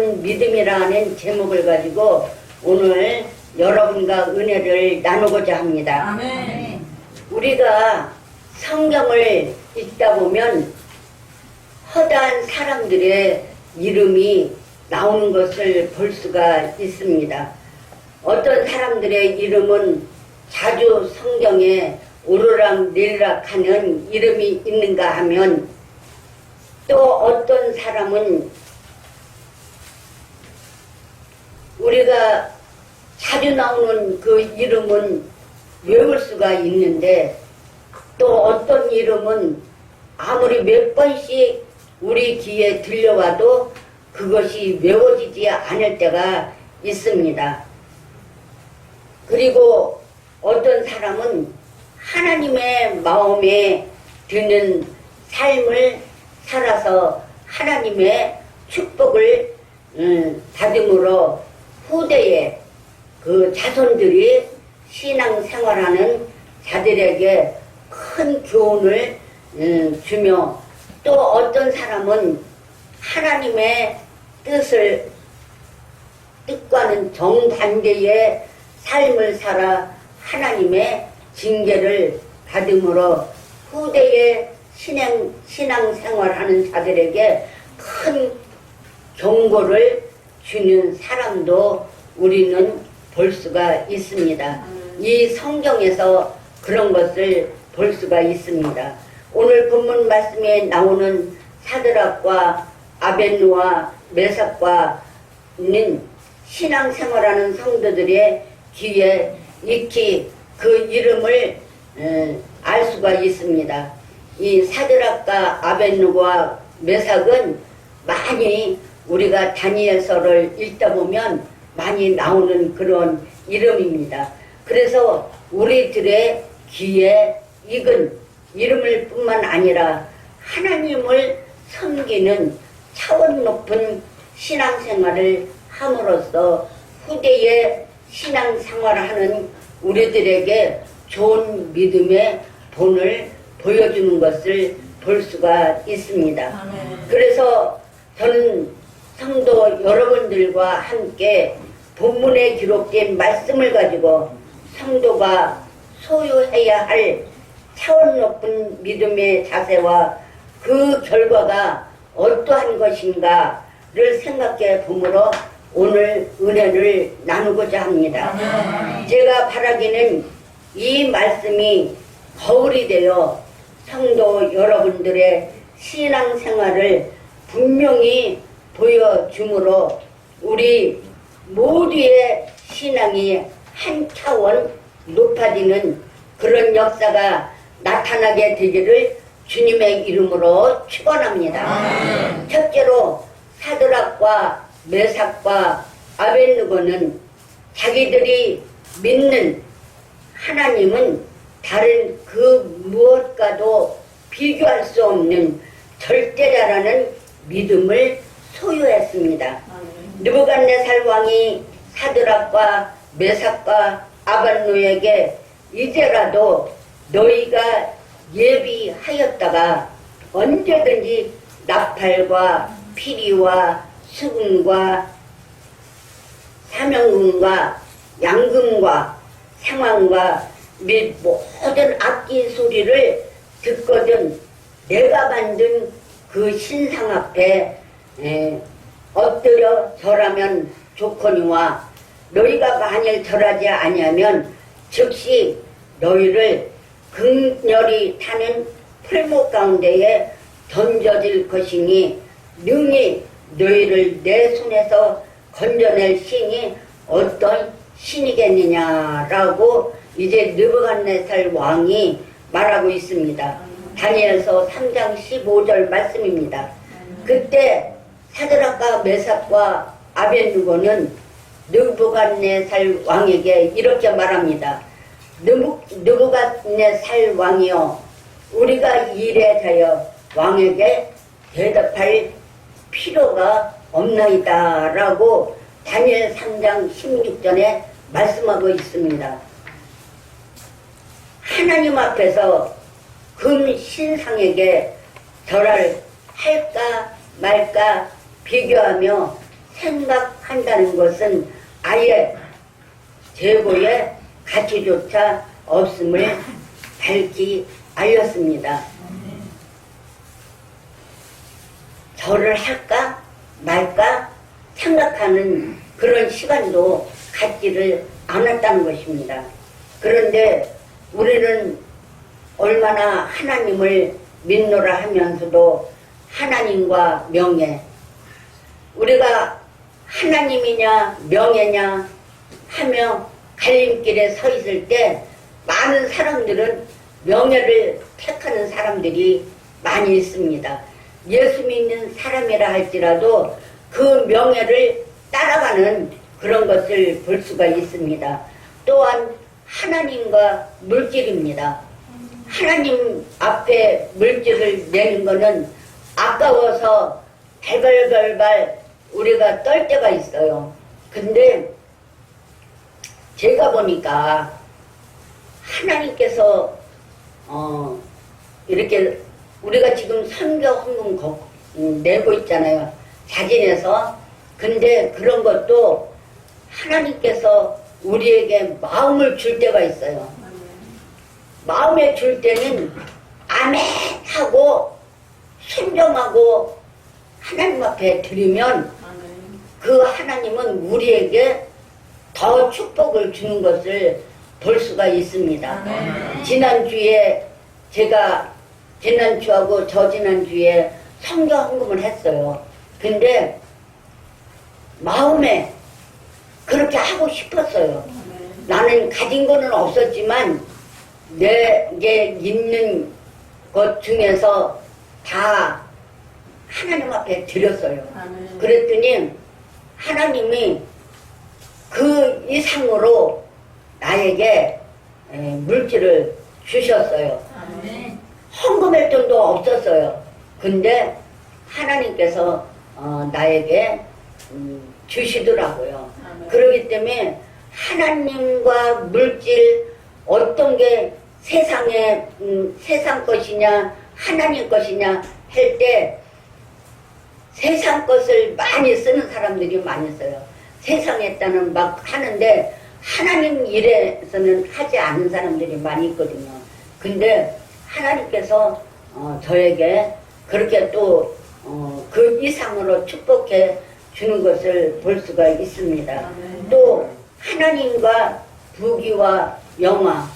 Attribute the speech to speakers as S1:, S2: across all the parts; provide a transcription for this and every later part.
S1: 높은 믿음이라는 제목을 가지고 오늘 여러분과 은혜를 나누고자 합니다.
S2: 아멘.
S1: 우리가 성경을 읽다 보면 허다한 사람들의 이름이 나오는 것을 볼 수가 있습니다. 어떤 사람들의 이름은 자주 성경에 오르락 내리락 하는 이름이 있는가 하면 또 어떤 사람은 우리가 자주 나오는 그 이름은 외울 수가 있는데 또 어떤 이름은 아무리 몇 번씩 우리 귀에 들려와도 그것이 외워지지 않을 때가 있습니다. 그리고 어떤 사람은 하나님의 마음에 드는 삶을 살아서 하나님의 축복을 받음으로 후대에 그 자손들이 신앙생활하는 자들에게 큰 교훈을 주며 또 어떤 사람은 하나님의 뜻과는 정반대의 삶을 살아 하나님의 징계를 받음으로 후대에 신앙생활하는 자들에게 큰 경고를 주는 사람도 우리는 볼 수가 있습니다. 이 성경에서 그런 것을 볼 수가 있습니다. 오늘 본문 말씀에 나오는 사드락과 아벳노와 메삭과는 신앙생활하는 성도들의 귀에 익히 그 이름을 알 수가 있습니다. 이 사드락과 아벳노와 메삭은 많이 우리가 다니엘서를 읽다 보면 많이 나오는 그런 이름입니다. 그래서 우리들의 귀에 익은 이름을 뿐만 아니라 하나님을 섬기는 차원 높은 신앙생활을 함으로써 후대에 신앙생활하는 우리들에게 좋은 믿음의 본을 보여주는 것을 볼 수가 있습니다.
S2: 아멘.
S1: 그래서 저는 성도 여러분들과 함께 본문에 기록된 말씀을 가지고 성도가 소유해야 할 차원 높은 믿음의 자세와 그 결과가 어떠한 것인가를 생각해 보므로 오늘 은혜를 나누고자 합니다. 제가 바라기는 이 말씀이 거울이 되어 성도 여러분들의 신앙생활을 분명히 보여주므로 우리 모두의 신앙이 한 차원 높아지는 그런 역사가 나타나게 되기를 주님의 이름으로 축원합니다. 첫째로 사드락과 메삭과 아벳느고는 자기들이 믿는 하나님은 다른 그 무엇과도 비교할 수 없는 절대자라는 믿음을 소유했습니다. 느부갓네살 왕이 사드락과 메삭과 아벳노에게 이제라도 너희가 예비하였다가 언제든지 나팔과 피리와 수금과 사명금과 양금과 생황과 및 모든 악기 소리를 듣거든 내가 만든 그 신상 앞에 엎드려 절하면 좋거니와 너희가 만일 절하지 아니하면 즉시 너희를 극렬히 타는 풀목 가운데에 던져질 것이니 능히 너희를 내 손에서 건져낼 신이 어떤 신이겠느냐라고 이제 느부갓네살 왕이 말하고 있습니다. 다니엘서 3장 15절 말씀입니다. 그때 사드락과 메삭과 아벳느고는 느부갓네살 왕에게 이렇게 말합니다. 느부갓네살 왕이여 우리가 일에 대하여 왕에게 대답할 필요가 없나이다 라고 다니엘 3장 16절에 말씀하고 있습니다. 하나님 앞에서 금 신상에게 절할 할까 말까 비교하며 생각한다는 것은 아예 재고의 가치조차 없음을 밝히 알렸습니다. 절을 할까 말까 생각하는 그런 시간도 갖지를 않았다는 것입니다. 그런데 우리는 얼마나 하나님을 믿노라 하면서도 하나님과 명예, 우리가 하나님이냐 명예냐 하며 갈림길에 서 있을 때 많은 사람들은 명예를 택하는 사람들이 많이 있습니다. 예수 믿는 사람이라 할지라도 그 명예를 따라가는 그런 것을 볼 수가 있습니다. 또한 하나님과 물질입니다. 하나님 앞에 물질을 내는 것은 아까워서 발발발발 우리가 떨 때가 있어요. 근데 제가 보니까 하나님께서 이렇게 우리가 지금 선교 헌금 내고 있잖아요. 자진해서. 근데 그런 것도 하나님께서 우리에게 마음을 줄 때가 있어요. 마음에 줄 때는 아멘 하고 순종하고 하나님 앞에 드리면 그 하나님은 우리에게 더 축복을 주는 것을 볼 수가 있습니다. 지난주에 제가 지난주하고 저지난주에 성교 헌금을 했어요. 근데 마음에 그렇게 하고 싶었어요. 나는 가진 거는 없었지만 내게 있는 것 중에서 다 하나님 앞에 드렸어요. 그랬더니 하나님이 그 이상으로 나에게 물질을 주셨어요. 헌금할 돈도 없었어요. 근데 하나님께서 나에게 주시더라고요. 그렇기 때문에 하나님과 물질 어떤 게 세상에 세상 것이냐 하나님 것이냐 할 때 세상 것을 많이 쓰는 사람들이 많이 써요. 세상에다는 막 하는데 하나님 일에서는 하지 않는 사람들이 많이 있거든요. 근데 하나님께서 저에게 그렇게 또 그 이상으로 축복해 주는 것을 볼 수가 있습니다. 또 하나님과 부귀와 영화,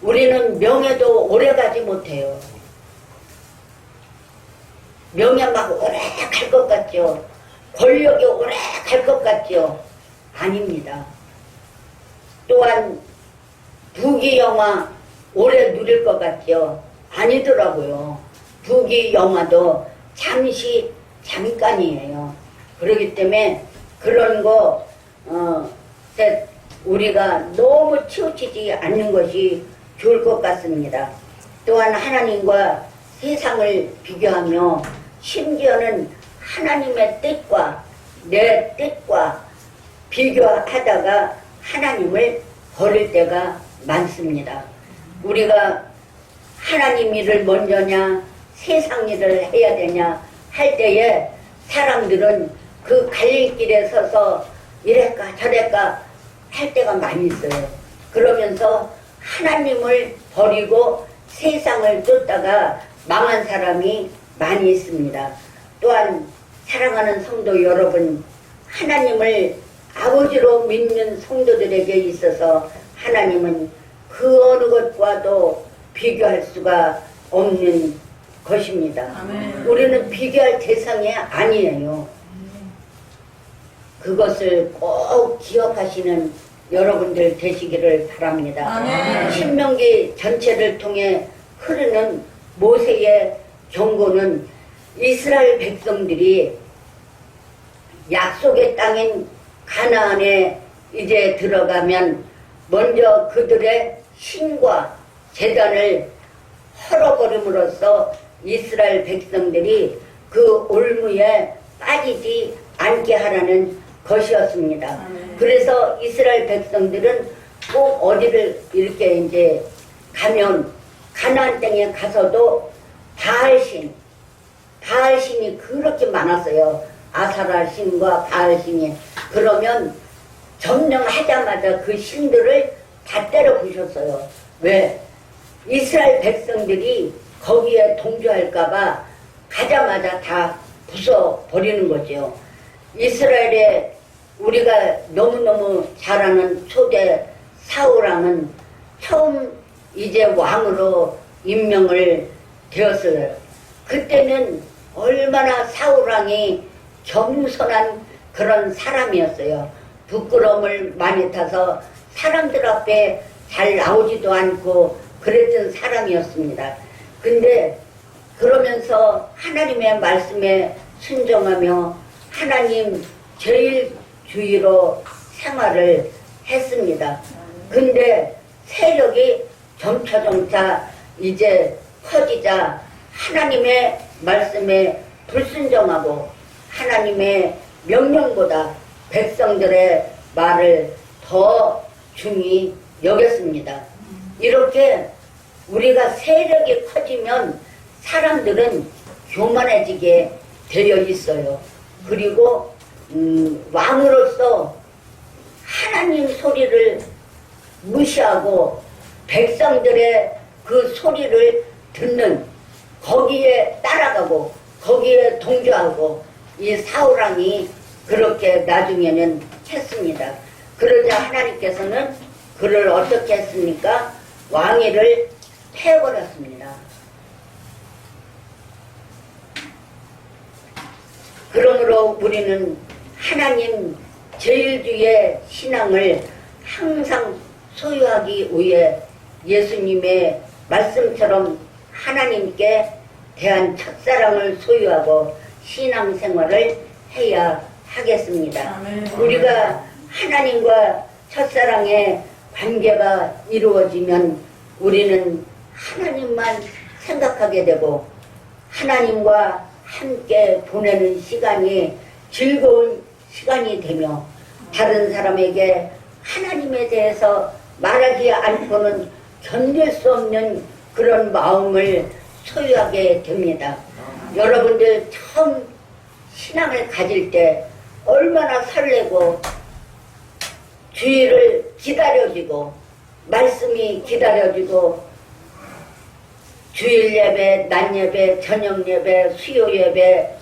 S1: 우리는 명예도 오래가지 못해요. 명예 막 오래 갈 것 같죠. 권력이 오래 갈 것 같죠. 아닙니다. 또한 부귀 영화 오래 누릴 것 같죠. 아니더라고요. 부귀 영화도 잠시 잠깐이에요. 그렇기 때문에 그런 거 우리가 너무 치우치지 않는 것이 좋을 것 같습니다. 또한 하나님과 세상을 비교하며 심지어는 하나님의 뜻과 내 뜻과 비교하다가 하나님을 버릴 때가 많습니다. 우리가 하나님 일을 먼저냐 세상 일을 해야 되냐 할 때에 사람들은 그 갈림길에 서서 이랬까 저랬까 할 때가 많이 있어요. 그러면서 하나님을 버리고 세상을 쫓다가 망한 사람이 많이 있습니다. 또한 사랑하는 성도 여러분, 하나님을 아버지로 믿는 성도들에게 있어서 하나님은 그 어느 것과도 비교할 수가 없는 것입니다. 아멘. 우리는 비교할 대상이 아니에요. 그것을 꼭 기억하시는 여러분들 되시기를 바랍니다. 아멘. 신명기 전체를 통해 흐르는 모세의 경고는 이스라엘 백성들이 약속의 땅인 가나안에 이제 들어가면 먼저 그들의 신과 제단을 헐어버림으로써 이스라엘 백성들이 그 올무에 빠지지 않게 하라는 것이었습니다. 그래서 이스라엘 백성들은 꼭 어디를 이렇게 이제 가면 가나안 땅에 가서도 바알신이 그렇게 많았어요. 아사라 신과 바알 신이. 그러면 점령하자마자 그 신들을 다 때려 부셨어요. 왜? 이스라엘 백성들이 거기에 동조할까봐 가자마자 다 부숴버리는 거죠. 이스라엘에 우리가 너무너무 잘 아는 초대 사울왕은 처음 이제 왕으로 임명을 되었어요. 그때는 얼마나 사울왕이 겸손한 그런 사람이었어요. 부끄러움을 많이 타서 사람들 앞에 잘 나오지도 않고 그랬던 사람이었습니다. 근데 그러면서 하나님의 말씀에 순종하며 하나님 제일주의로 생활을 했습니다. 근데 세력이 점차 이제 커지자 하나님의 말씀에 불순종하고 하나님의 명령보다 백성들의 말을 더 중히 여겼습니다. 이렇게 우리가 세력이 커지면 사람들은 교만해지게 되어 있어요. 그리고 왕으로서 하나님 소리를 무시하고 백성들의 그 소리를 듣는, 거기에 따라가고 거기에 동조하고 이 사울왕이 그렇게 나중에는 했습니다. 그러자 하나님께서는 그를 어떻게 했습니까? 왕위를 패버렸습니다. 그러므로 우리는 하나님 제일주의 신앙을 항상 소유하기 위해 예수님의 말씀처럼 하나님께 대한 첫사랑을 소유하고 신앙생활을 해야 하겠습니다. 아멘. 우리가 하나님과 첫사랑의 관계가 이루어지면 우리는 하나님만 생각하게 되고 하나님과 함께 보내는 시간이 즐거운 시간이 되며 다른 사람에게 하나님에 대해서 말하지 않고는 견딜 수 없는 그런 마음을 소유하게 됩니다. 여러분들 처음 신앙을 가질 때 얼마나 설레고 주의를 기다려지고 말씀이 기다려지고 주일 예배, 낮 예배, 저녁 예배, 수요 예배,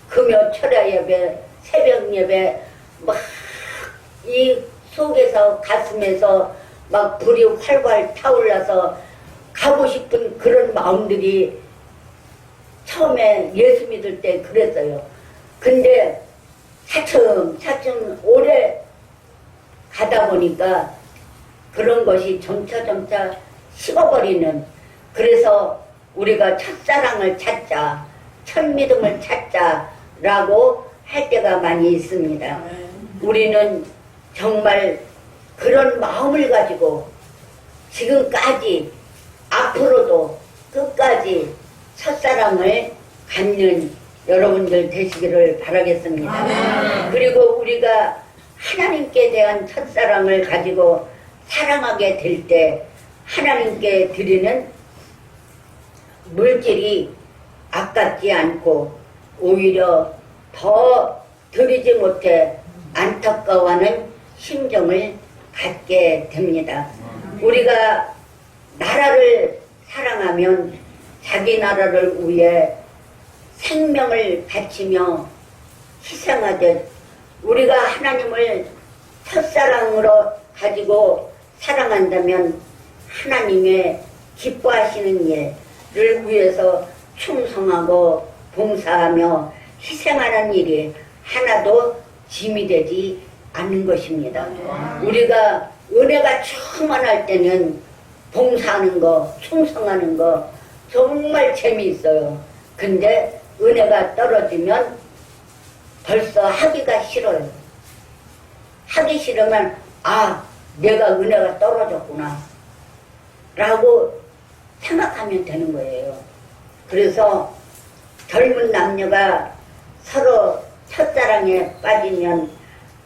S1: 금요 철야 예배, 새벽 예배 막 이 속에서 가슴에서 막 불이 활활 타올라서 가고 싶은 그런 마음들이 처음에 예수 믿을 때 그랬어요. 근데 차츰 오래 가다 보니까 그런 것이 점차 식어버리는, 그래서 우리가 첫사랑을 찾자, 첫믿음을 찾자라고 할 때가 많이 있습니다. 우리는 정말 그런 마음을 가지고 지금까지 앞으로도 끝까지 첫사랑을 갖는 여러분들 되시기를 바라겠습니다. 아멘. 그리고 우리가 하나님께 대한 첫사랑을 가지고 사랑하게 될 때 하나님께 드리는 물질이 아깝지 않고 오히려 더 드리지 못해 안타까워하는 심정을 갖게 됩니다. 우리가 나라를 사랑하면 자기 나라를 위해 생명을 바치며 희생하듯 우리가 하나님을 첫사랑으로 가지고 사랑한다면 하나님의 기뻐하시는 일을 위해서 충성하고 봉사하며 희생하는 일이 하나도 짐이 되지 않는 것입니다. 우리가 은혜가 충만할 때는 봉사하는 거, 충성하는 거 정말 재미있어요. 근데 은혜가 떨어지면 벌써 하기가 싫어요. 하기 싫으면 내가 은혜가 떨어졌구나 라고 생각하면 되는 거예요. 그래서 젊은 남녀가 서로 첫사랑에 빠지면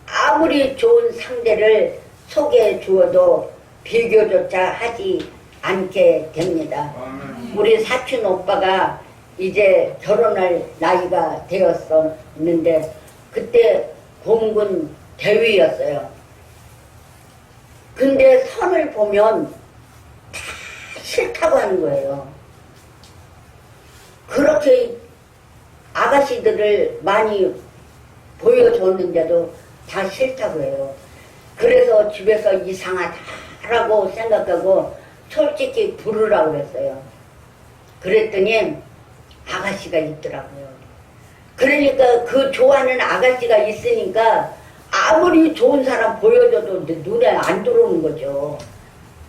S1: 아무리 좋은 상대를 소개해 주어도 비교조차 하지 않게 됩니다. 우리 사촌 오빠가 이제 결혼할 나이가 되었었는데 공군 대위였어요. 근데 선을 보면 다 싫다고 하는 거예요. 그렇게 아가씨들을 많이 보여줬는데도 다 싫다고 해요. 그래서 집에서 이상하다라고 생각하고 솔직히 부르라고 했어요. 그랬더니 아가씨가 있더라고요. 그러니까 그 좋아하는 아가씨가 있으니까 아무리 좋은 사람 보여줘도 눈에 안 들어오는 거죠.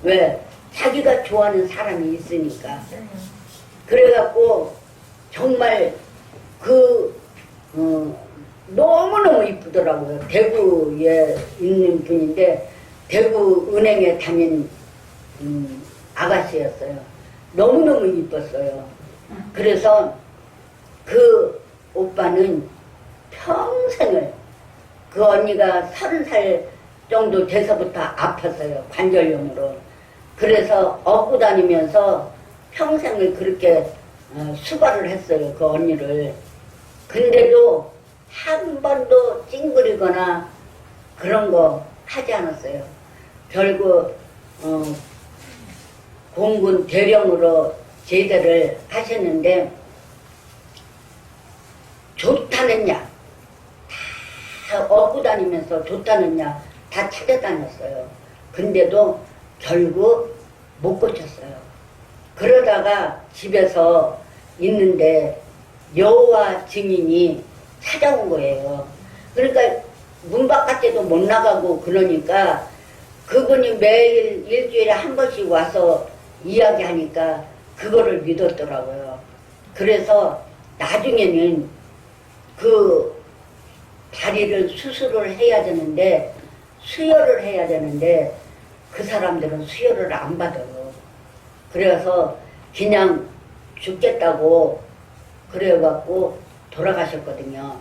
S1: 왜? 자기가 좋아하는 사람이 있으니까. 그래갖고 정말 너무너무 이쁘더라고요. 대구에 있는 분인데 대구 은행에 다닌 아가씨였어요. 너무너무 이뻤어요. 그래서 그 오빠는 평생을 그 언니가 30살 정도 돼서부터 아팠어요. 관절염으로. 그래서 업고 다니면서 평생을 그렇게 수발을 했어요. 그 언니를. 근데도 한 번도 찡그리거나 그런 거 하지 않았어요. 결국 공군 대령으로 제대를 하셨는데 좋다는 약, 다 업고 다니면서 좋다는 약 다 찾아다녔어요. 근데도 결국 못 고쳤어요. 그러다가 집에서 있는데 여호와 증인이 찾아온 거예요. 그러니까 문 바깥에도 못 나가고 그러니까 그분이 매일 일주일에 한 번씩 와서 이야기하니까 그거를 믿었더라고요. 그래서 나중에는 그 다리를 수술을 해야 되는데 수혈을 해야 되는데 그 사람들은 수혈을 안 받아요. 그래서 그냥 죽겠다고 그래갖고 돌아가셨거든요.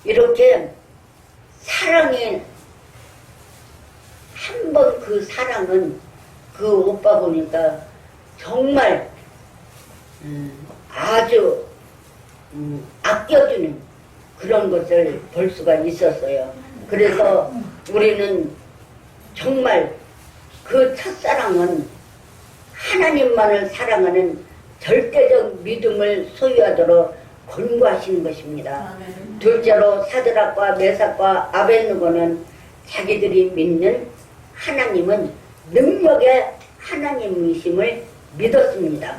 S1: 이렇게 사랑이 한 번 그 사랑은 그 오빠 보니까 정말 아주 아껴주는 그런 것을 볼 수가 있었어요. 그래서 우리는 정말 그 첫사랑은 하나님만을 사랑하는 절대적 믿음을 소유하도록 권고하시는 것입니다. 둘째로 사드락과 메삭과 아벳느고는 자기들이 믿는 하나님은 능력의 하나님이심을 믿었습니다.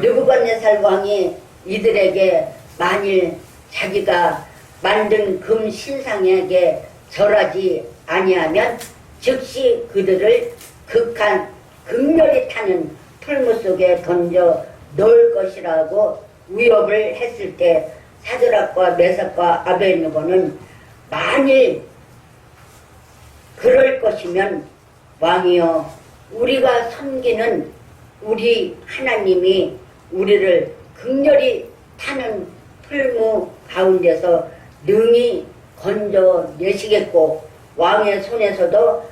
S1: 느부갓네살 왕이 이들에게 만일 자기가 만든 금 신상에게 절하지 아니하면 즉시 그들을 극한 극렬히 타는 풀무 속에 던져 넣을 것이라고 위협을 했을 때 사드락과 메삭과 아벳느고는 만일 그럴 것이면 왕이여 우리가 섬기는 우리 하나님이 우리를 극렬히 타는 풀무 가운데서 능히 건져내시겠고 왕의 손에서도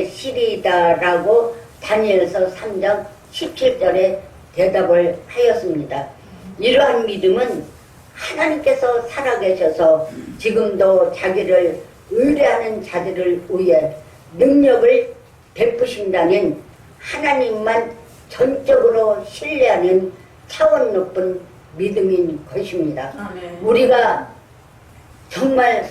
S1: 건져내시리다라고 다니엘서 3장 17절에 대답을 하였습니다. 이러한 믿음은 하나님께서 살아계셔서 지금도 자기를 의뢰하는 자들을 위해 능력을 베푸신다는 하나님만 전적으로 신뢰하는 차원 높은 믿음인 것입니다. 아멘. 우리가 정말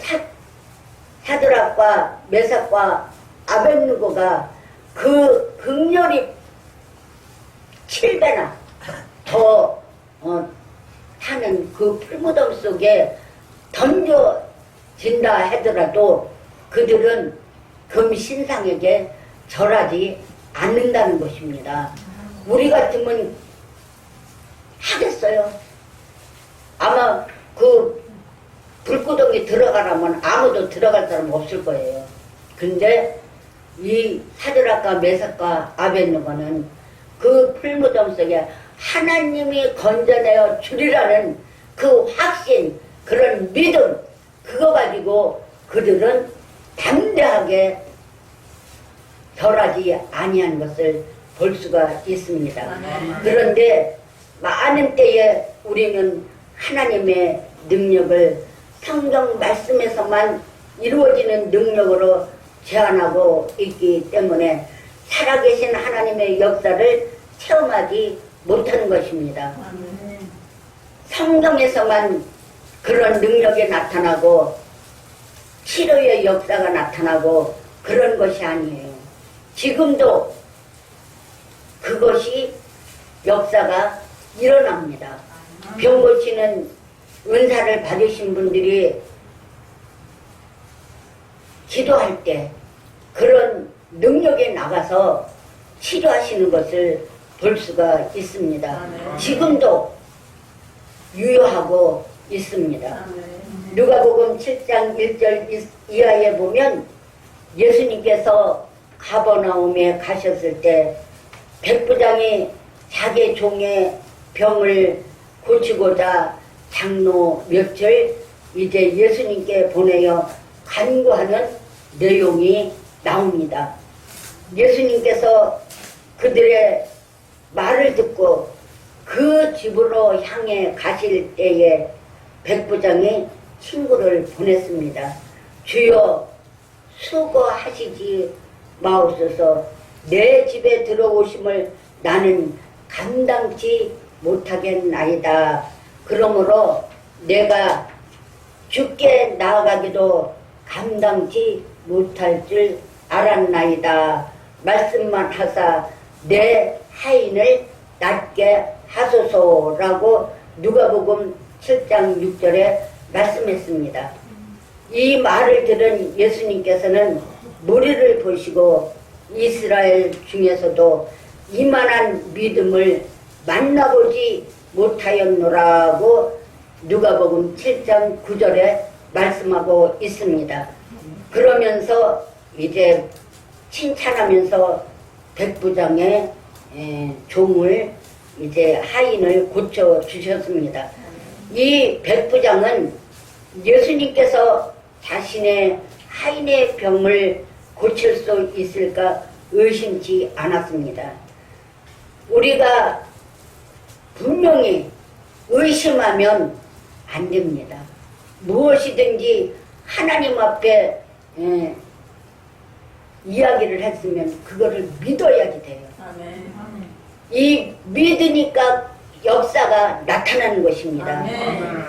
S1: 사드락과 메삭과 아벳느고가 그 극렬히 7배나 더 타는 그 풀무덤 속에 던져진다 하더라도 그들은 금 신상에게 절하지 않는다는 것입니다. 우리 같으면 하겠어요. 아마 그 불구덩이 들어가라면 아무도 들어갈 사람 없을 거예요. 근데 이 사드락과 메삭과 아벳느고는 그 풀무덤 속에 하나님이 건져내어 주리라는 그 확신, 그런 믿음, 그거 가지고 그들은 담대하게 절하지 아니한 것을 볼 수가 있습니다. 그런데 많은 때에 우리는 하나님의 능력을 성경 말씀에서만 이루어지는 능력으로 제한하고 있기 때문에 살아계신 하나님의 역사를 체험하지 못하는 것입니다. 성경에서만 그런 능력이 나타나고 치료의 역사가 나타나고 그런 것이 아니에요. 지금도 그것이 역사가 일어납니다. 병 고치는 은사를 받으신 분들이 기도할 때 그런 능력에 나가서 치료하시는 것을 볼 수가 있습니다. 지금도 유효하고 있습니다. 누가복음 7장 1절 이하에 보면 예수님께서 가버나움에 가셨을 때 백부장이 자기 종의 병을 고치고자 장로 몇을 이제 예수님께 보내어 간구하는 내용이 나옵니다. 예수님께서 그들의 말을 듣고 그 집으로 향해 가실 때에 백부장이 친구를 보냈습니다. 주여 수고하시지 마옵소서. 내 집에 들어오심을 나는 감당치 못하겠나이다. 그러므로 내가 죽게 나아가기도 감당치 못할 줄 알았나이다. 말씀만 하사 내 하인을 낫게 하소서라고 누가복음 7장 6절에 말씀했습니다. 이 말을 들은 예수님께서는 무리를 보시고 이스라엘 중에서도 이만한 믿음을 만나보지 못하였노라고 누가복음 7장 9절에 말씀하고 있습니다. 그러면서 이제 칭찬하면서 백부장의 종을 이제 하인을 고쳐 주셨습니다. 이 백부장은 예수님께서 자신의 하인의 병을 고칠 수 있을까 의심치 않았습니다. 우리가 분명히 의심하면 안 됩니다. 무엇이든지 하나님 앞에 이야기를 했으면 그거를 믿어야지 돼요.
S2: 아멘.
S1: 이 믿으니까 역사가 나타나는 것입니다.
S2: 아멘.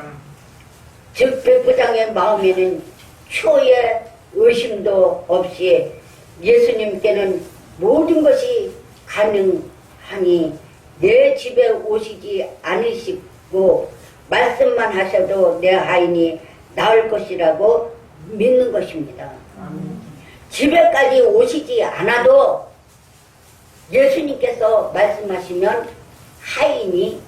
S1: 즉 백부장의 마음에는 초의 의심도 없이 예수님께는 모든 것이 가능하니 내 집에 오시지 않으시고 말씀만 하셔도 내 하인이 나을 것이라고 믿는 것입니다. 집에까지 오시지 않아도 예수님께서 말씀하시면 하인이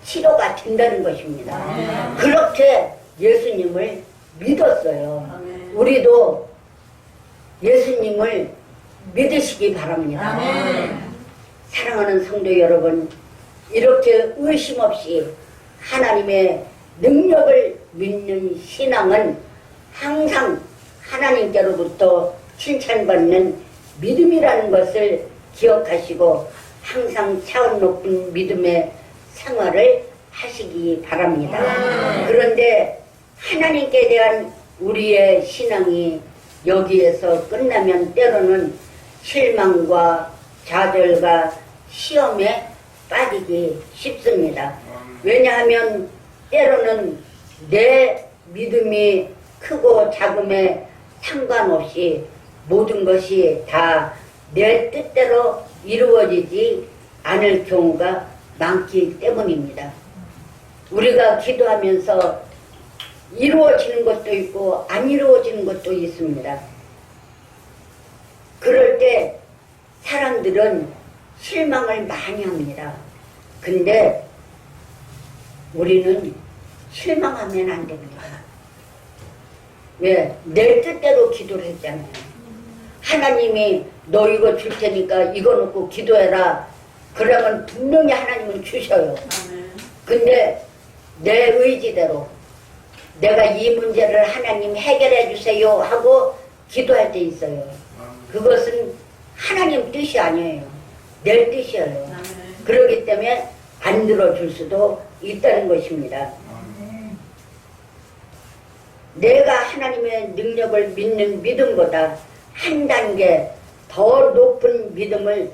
S1: 치료가 된다는 것입니다.
S2: 아멘.
S1: 그렇게 예수님을 믿었어요.
S2: 아멘.
S1: 우리도 예수님을 믿으시기 바랍니다.
S2: 아멘.
S1: 사랑하는 성도 여러분, 이렇게 의심 없이 하나님의 능력을 믿는 신앙은 항상 하나님께로부터 칭찬받는 믿음이라는 것을 기억하시고 항상 차원 높은 믿음의 생활을 하시기 바랍니다. 그런데 하나님께 대한 우리의 신앙이 여기에서 끝나면 때로는 실망과 좌절과 시험에 빠지기 쉽습니다. 왜냐하면 때로는 내 믿음이 크고 작음에 상관없이 모든 것이 다 내 뜻대로 이루어지지 않을 경우가 많기 때문입니다. 우리가 기도하면서 이루어지는 것도 있고 안 이루어지는 것도 있습니다. 그럴 때 사람들은 실망을 많이 합니다. 근데 우리는 실망하면 안 됩니다. 왜? 내 뜻대로 기도를 했잖아요. 하나님이 너 이거 줄 테니까 이거 놓고 기도해라. 그러면 분명히 하나님은 주셔요.
S2: 아멘.
S1: 근데 내 의지대로 내가 이 문제를 하나님 해결해 주세요 하고 기도할 때 있어요. 그것은 하나님 뜻이 아니에요. 내 뜻이에요.
S2: 아멘.
S1: 그렇기 때문에 안 들어줄 수도 있다는 것입니다. 내가 하나님의 능력을 믿는 믿음보다 한 단계 더 높은 믿음을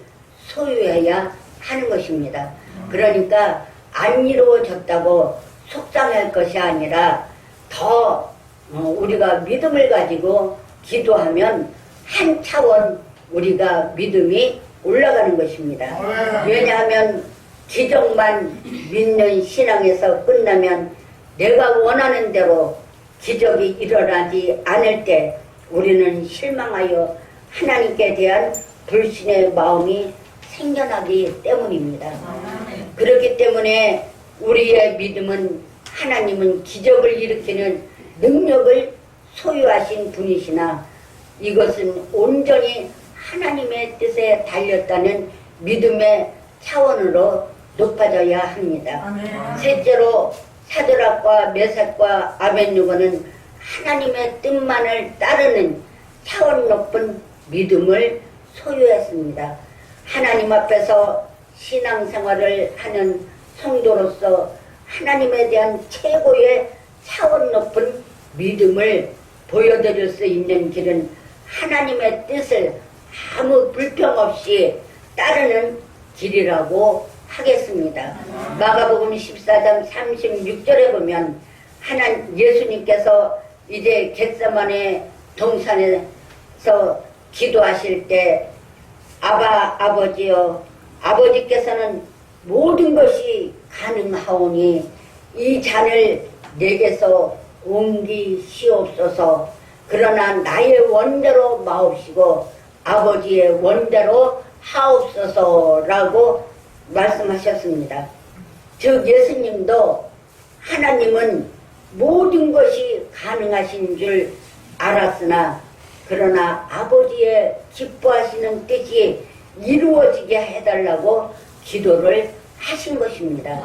S1: 소유해야 하는 것입니다. 그러니까 안 이루어졌다고 속상할 것이 아니라 더 우리가 믿음을 가지고 기도하면 한 차원 우리가 믿음이 올라가는 것입니다. 왜냐하면 기적만 믿는 신앙에서 끝나면 내가 원하는 대로 기적이 일어나지 않을 때 우리는 실망하여 하나님께 대한 불신의 마음이 생겨나기 때문입니다. 그렇기 때문에 우리의 믿음은 하나님은 기적을 일으키는 능력을 소유하신 분이시나 이것은 온전히 하나님의 뜻에 달렸다는 믿음의 차원으로 높아져야 합니다. 셋째로 사드락과 메삭과 아벳느고는 하나님의 뜻만을 따르는 차원 높은 믿음을 소유했습니다. 하나님 앞에서 신앙생활을 하는 성도로서 하나님에 대한 최고의 차원 높은 믿음을 보여드릴 수 있는 길은 하나님의 뜻을 아무 불평 없이 따르는 길이라고 하겠습니다. 마가복음 14장 36절에 보면 예수님께서 이제 겟세마네 동산에서 기도하실 때 아버지여, 아버지께서는 모든 것이 가능하오니 이 잔을 내게서 옮기시옵소서. 그러나 나의 원대로 마옵시고 아버지의 원대로 하옵소서라고 말씀하셨습니다. 즉 예수님도 하나님은 모든 것이 가능하신 줄 알았으나 그러나 아버지의 기뻐하시는 뜻이 이루어지게 해달라고 기도를 하신 것입니다.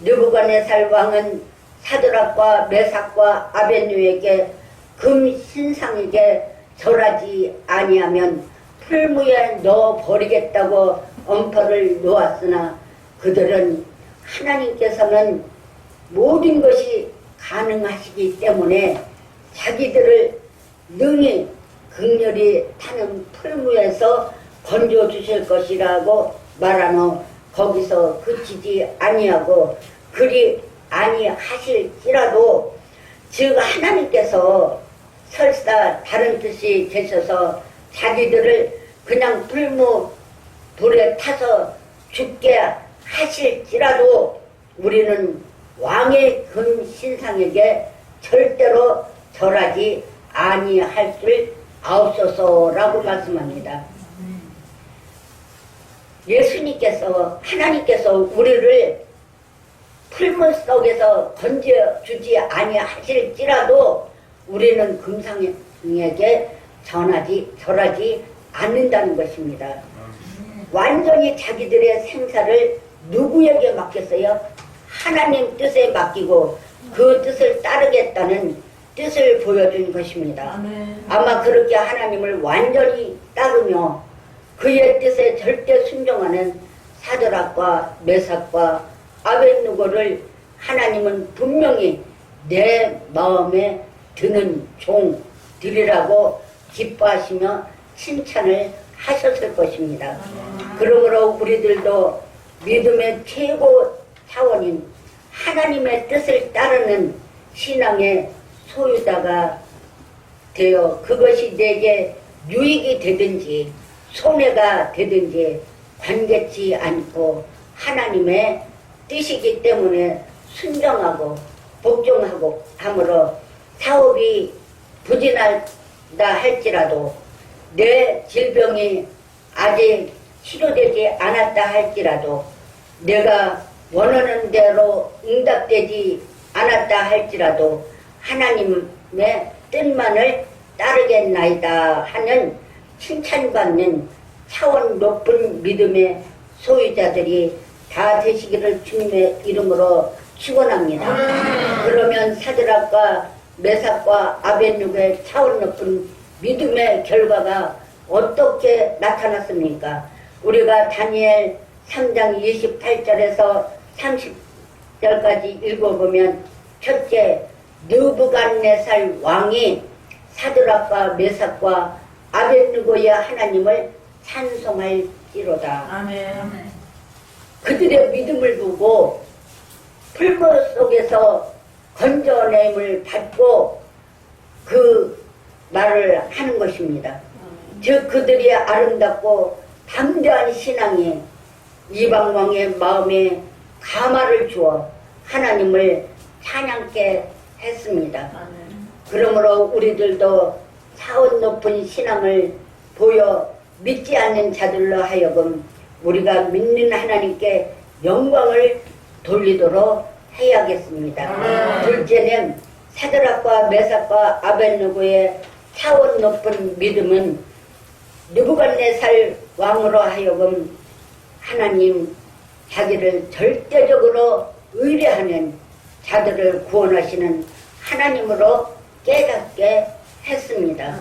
S1: 느부갓네살 왕은 사드락과 메삭과 아벳느고에게 금 신상에게 절하지 아니하면 풀무에 넣어 버리겠다고 엄포를 놓았으나 그들은 하나님께서는 모든 것이 가능하시기 때문에 자기들을 능히 극렬히 타는 풀무에서 건져주실 것이라고 말하노 거기서 그치지 아니하고 그리 아니하실지라도 즉 하나님께서 설사 다른 뜻이 되셔서 자기들을 그냥 풀무 불에 타서 죽게 하실지라도 우리는 왕의 금 신상에게 절대로 절하지 아니할 줄 아옵소서라고 말씀합니다. 예수님께서 하나님께서 우리를 풀무 속에서 건져주지 아니하실지라도 우리는 금상에게 절하지 않는다는 것입니다. 완전히 자기들의 생사를 누구에게 맡겼어요? 하나님 뜻에 맡기고 그 뜻을 따르겠다는 뜻을 보여준 것입니다. 아마 그렇게 하나님을 완전히 따르며 그의 뜻에 절대 순종하는 사드락과 메삭과 아벳느고를 하나님은 분명히 내 마음에 드는 종들이라고 기뻐하시며 칭찬을 하셨을 것입니다. 그러므로 우리들도 믿음의 최고 차원인 하나님의 뜻을 따르는 신앙의 소유자가 되어 그것이 내게 유익이 되든지 손해가 되든지 관계치 않고 하나님의 뜻이기 때문에 순종하고 복종하고 함으로 사업이 부진하다 할지라도 내 질병이 아직 치료되지 않았다 할지라도 내가 원하는 대로 응답되지 않았다 할지라도 하나님의 뜻만을 따르겠나이다 하는 칭찬받는 차원 높은 믿음의 소유자들이 다 되시기를 주님의 이름으로 축원합니다. 그러면 사드락과 메삭과 아벳느고의 차원 높은 믿음의 결과가 어떻게 나타났습니까? 우리가 다니엘 3장 28절에서 30절까지 읽어보면 첫째, 느부갓네살 왕이 사드락과 메삭과 아벳느고의 하나님을 찬송할지로다.
S2: 아멘.
S1: 그들의 믿음을 보고 풀무 속에서 건져냄을 받고 그 말을 하는 것입니다. 즉 그들의 아름답고 담대한 신앙이 이방 왕의 마음에 감화를 주어 하나님을 찬양케 했습니다. 그러므로 우리들도 차원 높은 신앙을 보여 믿지 않는 자들로 하여금 우리가 믿는 하나님께 영광을 돌리도록 해야겠습니다. 둘째는 사드락과 메삭과 아벳느고의 차원 높은 믿음은 느부갓네살 왕으로 하여금 하나님 자기를 절대적으로 의뢰하는 자들을 구원하시는 하나님으로 깨닫게 했습니다.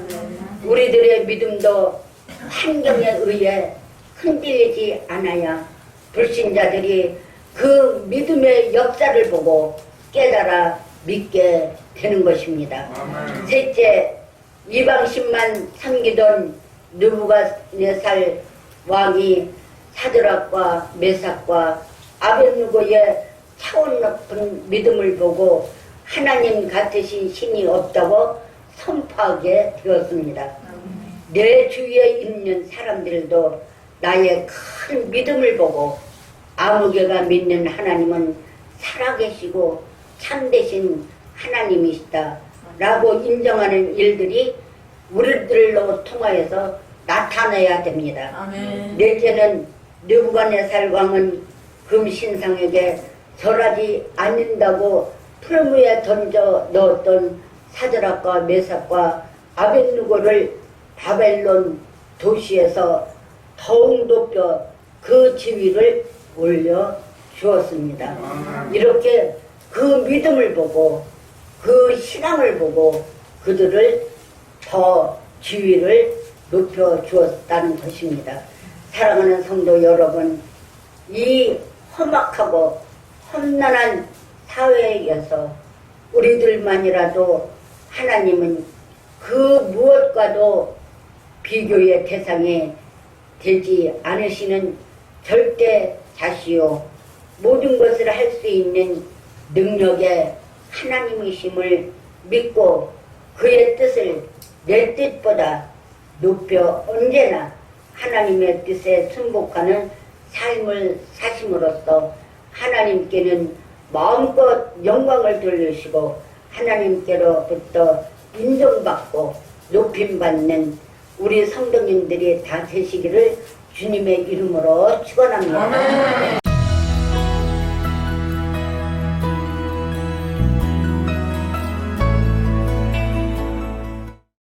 S1: 우리들의 믿음도 환경에 의해 흔들리지 않아야 불신자들이 그 믿음의 역사를 보고 깨달아 믿게 되는 것입니다. 셋째, 이방신만 섬기던 느부갓네살 왕이 사드락과 메삭과 아벳느고의 차원 높은 믿음을 보고 하나님 같으신 신이 없다고 선포하게 되었습니다. 내 주위에 있는 사람들도 나의 큰 믿음을 보고 아무개가 믿는 하나님은 살아계시고 참되신 하나님이시다 라고 인정하는 일들이 우리들로 통하여서 나타나야 됩니다.
S2: 아멘.
S1: 넷째는 느부갓네살 왕은 금신상에게 절하지 않는다고 풀무에 던져 넣었던 사드락과 메삭과 아벳느고를 바벨론 도시에서 더욱 높여 그 지위를 올려 주었습니다. 이렇게 그 믿음을 보고 그 신앙을 보고 그들을 더 지위를 높여 주었다는 것입니다. 사랑하는 성도 여러분, 이 험악하고 험난한 사회에서 우리들만이라도 하나님은 그 무엇과도 비교의 대상이 되지 않으시는 절대 자시요 모든 것을 할 수 있는 능력의 하나님이심을 믿고 그의 뜻을 내 뜻보다 높여 언제나 하나님의 뜻에 순복하는 삶을 사심으로써 하나님께는 마음껏 영광을 돌리시고 하나님께로부터 인정받고 높임받는 우리 성도님들이 다 되시기를 주님의 이름으로 축원합니다.